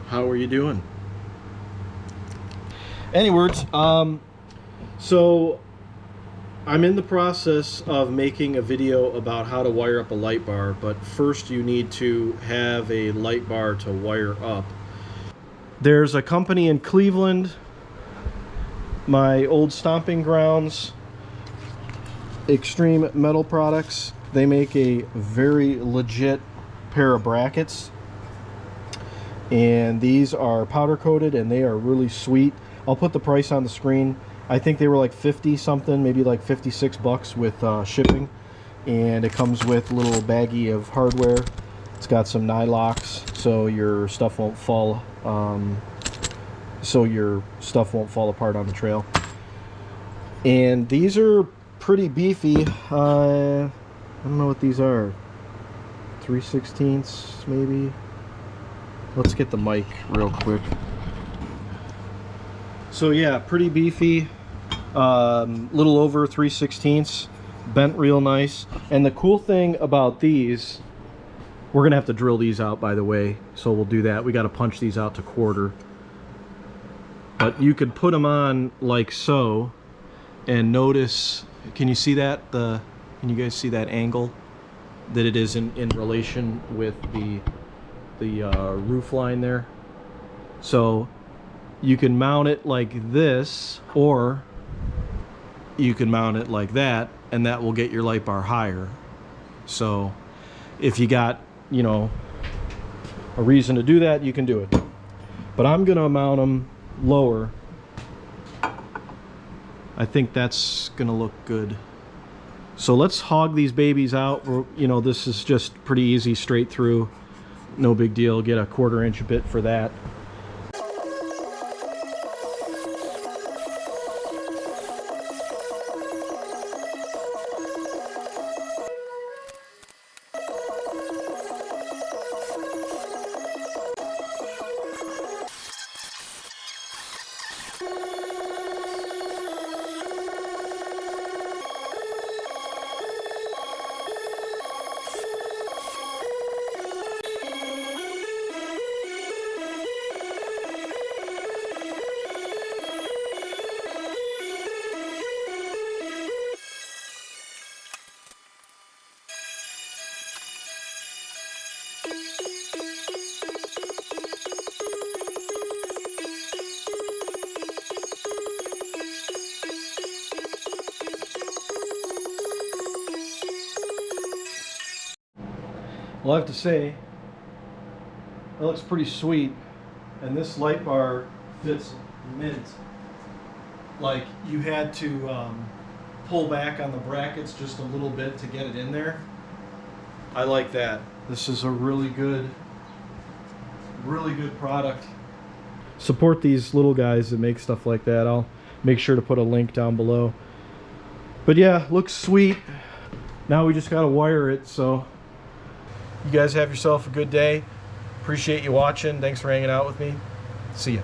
how are you doing? Anyways, so I'm in the process of making a video about how to wire up a light bar, but first you need to have a light bar to wire up. There's a company in Cleveland, my old stomping grounds, Extreme Metal Products. They make a very legit pair of brackets, and these are powder coated and they are really sweet. I'll put the price on the screen. I think they were like 50 something, maybe like 56 bucks with shipping, and it comes with a little baggie of hardware. It's got some nylocks so your stuff won't fall apart on the trail. And these are pretty beefy. I don't know what these are, 3/16 maybe. Let's get the mic real quick. So yeah, pretty beefy, little over 3/16, bent real nice. And the cool thing about these, we're gonna have to drill these out, by the way, so we'll do that. We got to punch these out to quarter, but you could put them on like so, and notice, can you see that, can you guys see that angle that it is in relation with the roof line there? So you can mount it like this, or you can mount it like that, and that will get your light bar higher. So if you got, you know, a reason to do that, you can do it. But I'm gonna mount them lower. I think that's gonna look good. So let's hog these babies out. You know, this is just pretty easy, straight through, no big deal. Get a 1/4 inch bit for that. Well, I have to say, that looks pretty sweet, and this light bar fits mint. Like, you had to pull back on the brackets just a little bit to get it in there. I like that. This is a really good product. Support these little guys that make stuff like that. I'll make sure to put a link down below. But yeah, looks sweet. Now we just gotta wire it, so you guys have yourself a good day. Appreciate you watching. Thanks for hanging out with me. See ya.